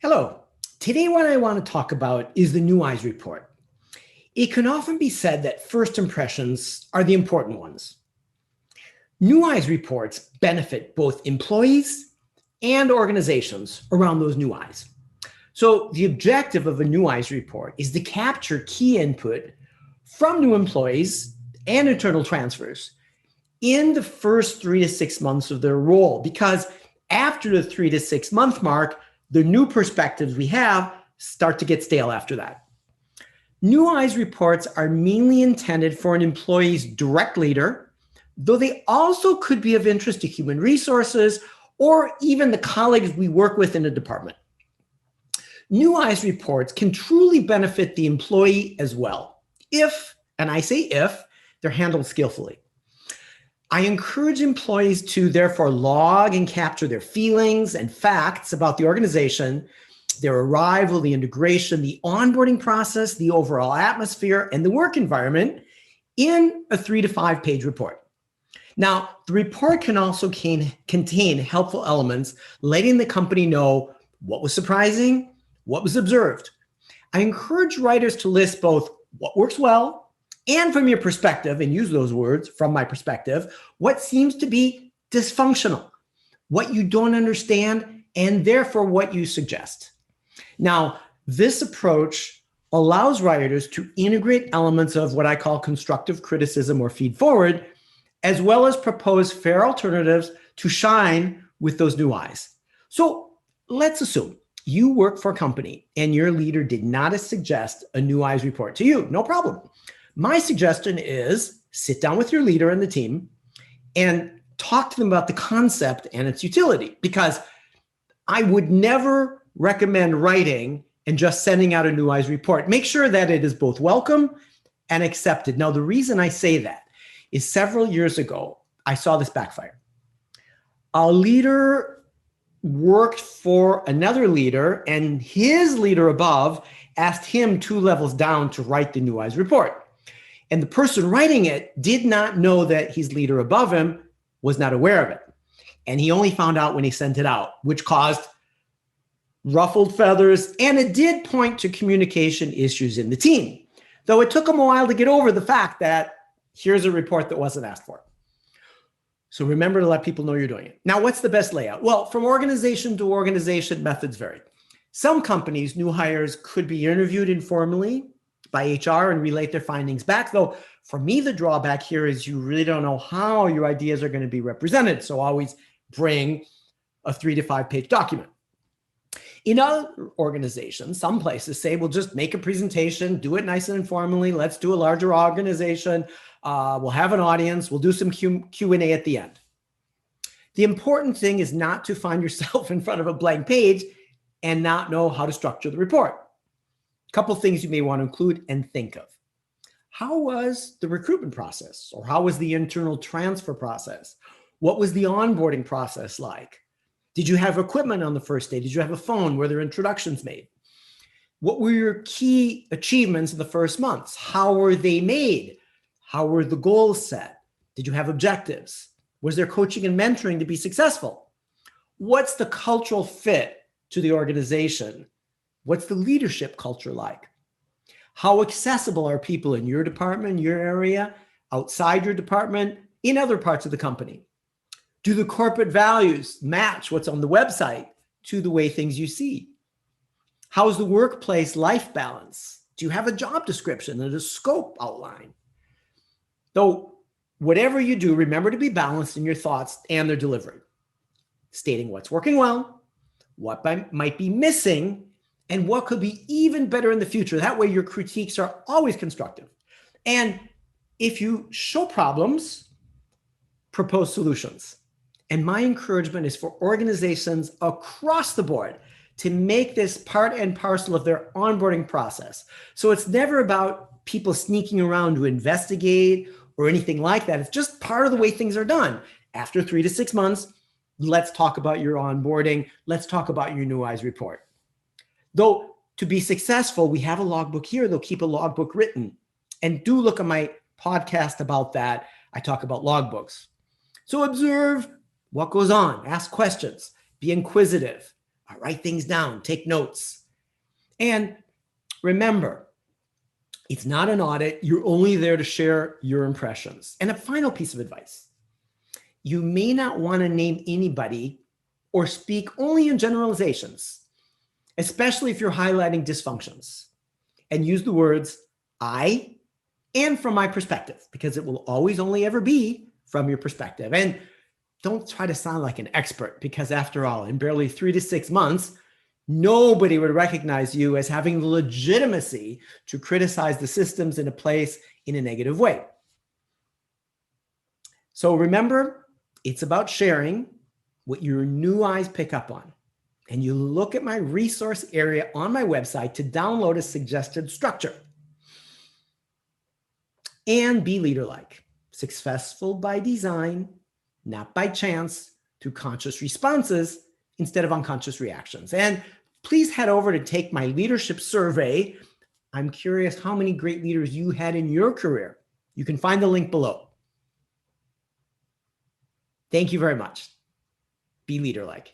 Hello. Today, what I want to talk about is the New Eyes report. It can often be said that first impressions are the important ones. New Eyes reports benefit both employees and organizations around those new eyes. So the objective of a New Eyes report is to capture key input from new employees and internal transfers in the first 3 to 6 months of their role, because after the 3 to 6 month mark, the new perspectives we have start to get stale after that. New Eyes reports are mainly intended for an employee's direct leader, though they also could be of interest to human resources or even the colleagues we work with in a department. New Eyes reports can truly benefit the employee as well, if, and I say if, they're handled skillfully. I encourage employees to therefore log and capture their feelings and facts about the organization, their arrival, the integration, the onboarding process, the overall atmosphere, and the work environment in a 3 to 5 page report. Now, the report can also contain helpful elements letting the company know what was surprising, what was observed. I encourage writers to list both what works well and from your perspective, and use those words, from my perspective, what seems to be dysfunctional, what you don't understand, and therefore what you suggest. Now, this approach allows writers to integrate elements of what I call constructive criticism or feed forward, as well as propose fair alternatives to shine with those new eyes. So let's assume you work for a company and your leader did not suggest a New Eyes report to you. No problem. My suggestion is sit down with your leader and the team and talk to them about the concept and its utility, because I would never recommend writing and just sending out a New Eyes report. Make sure that it is both welcome and accepted. Now, the reason I say that is several years ago, I saw this backfire. A leader worked for another leader, and his leader above asked him 2 levels down to write the New Eyes report. And the person writing it did not know that his leader above him was not aware of it. And he only found out when he sent it out, which caused ruffled feathers. And it did point to communication issues in the team, though it took him a while to get over the fact that here's a report that wasn't asked for. So remember to let people know you're doing it. Now, what's the best layout? Well, from organization to organization, methods vary. Some companies, new hires could be interviewed informally by HR and relate their findings back. Though for me, the drawback here is you really don't know how your ideas are going to be represented. So always bring a 3 to 5 page document. In other organizations, some places say, well, just make a presentation, do it nice and informally. Let's do a larger organization. We'll have an audience. We'll do some Q&A at the end. The important thing is not to find yourself in front of a blank page and not know how to structure the report. Couple things you may want to include and think of. How was the recruitment process, or how was the internal transfer process? What was the onboarding process like? Did you have equipment on the first day? Did you have a phone? Were there introductions made? What were your key achievements in the first months? How were they made? How were the goals set? Did you have objectives? Was there coaching and mentoring to be successful? What's the cultural fit to the organization? What's the leadership culture like? How accessible are people in your department, your area, outside your department, in other parts of the company? Do the corporate values match what's on the website to the way things you see? How's the workplace life balance? Do you have a job description and a scope outline? Though, whatever you do, remember to be balanced in your thoughts and their delivery, stating what's working well, what might be missing, and what could be even better in the future. That way your critiques are always constructive. And if you show problems, propose solutions. And my encouragement is for organizations across the board to make this part and parcel of their onboarding process. So it's never about people sneaking around to investigate or anything like that. It's just part of the way things are done. After 3 to 6 months, let's talk about your onboarding. Let's talk about your New Eyes report. Though to be successful, we have a logbook here. They'll keep a logbook written. And do look at my podcast about that. I talk about logbooks. So observe what goes on. Ask questions. Be inquisitive. Write things down, take notes. And remember, it's not an audit. You're only there to share your impressions. And a final piece of advice. You may not want to name anybody or speak only in generalizations, especially if you're highlighting dysfunctions. And use the words I and from my perspective, because it will always only ever be from your perspective. And don't try to sound like an expert, because after all, in barely 3 to 6 months, nobody would recognize you as having the legitimacy to criticize the systems in a place in a negative way. So remember, it's about sharing what your new eyes pick up on. And you look at my resource area on my website to download a suggested structure. And be leader-like, successful by design, not by chance, through conscious responses instead of unconscious reactions. And please head over to take my leadership survey. I'm curious how many great leaders you had in your career. You can find the link below. Thank you very much. Be leader-like.